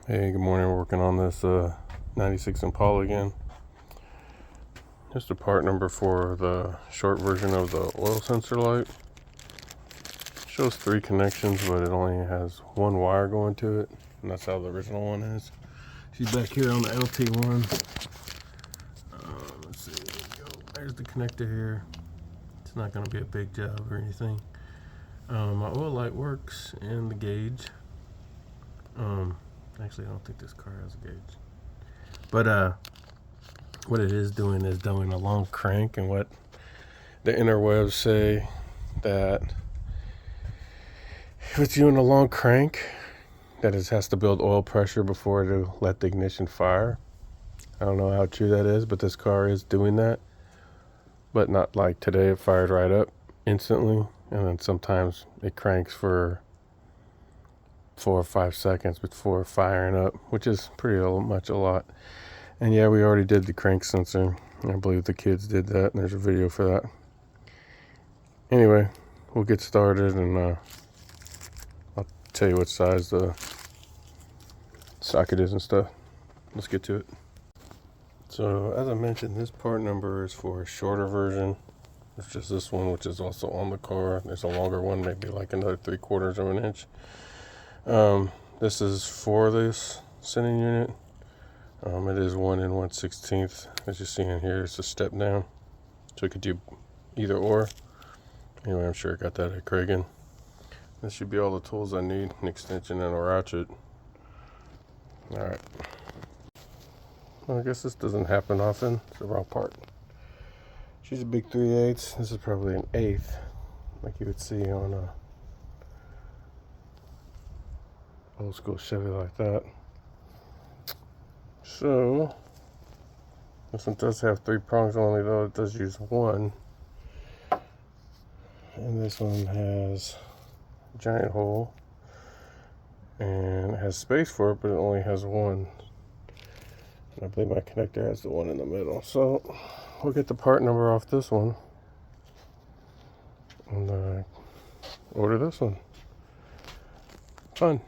Hey, good morning. We're working on this 96 Impala again. Just a part number for the short version of the oil sensor light. Shows 3 connections, but it only has 1 wire going to it, and that's how the original one is. She's back here on the LT one. Let's see, there we go. There's the connector here. It's not going to be a big job or anything. My oil light works, and the gauge. Actually, I don't think this car has a gauge. But what it is doing a long crank, and what the interwebs say that if it's doing a long crank, that it has to build oil pressure before it'll let the ignition fire. I don't know how true that is, but this car is doing that. But not like today, it fired right up instantly, and then sometimes it cranks for 4 or 5 seconds before firing up, which is pretty much a lot. And yeah, we already did the crank sensor. I believe the kids did that, and there's a video for that. Anyway, we'll get started, and I'll tell you what size the socket is and stuff. Let's get to it. So as I mentioned, this part number is for a shorter version. It's just this one, which is also on the car. There's a longer one, maybe like another 3/4 of an inch. This is for this sending unit. It is 1 1/16. As you see in here, it's a step down, so it could do either or. Anyway, I'm sure I got that at Kragen. This should be all the tools I need: an extension and a ratchet. All right. Well, I guess this doesn't happen often. It's the wrong part. She's a big 3/8. This is probably an 1/8, like you would see on a old school Chevy like that. So this one does have 3 prongs only, though it does use 1. And this one has a giant hole, and it has space for it, but it only has 1. And I believe my connector has the one in the middle. So we'll get the part number off this one and order this one. Fun.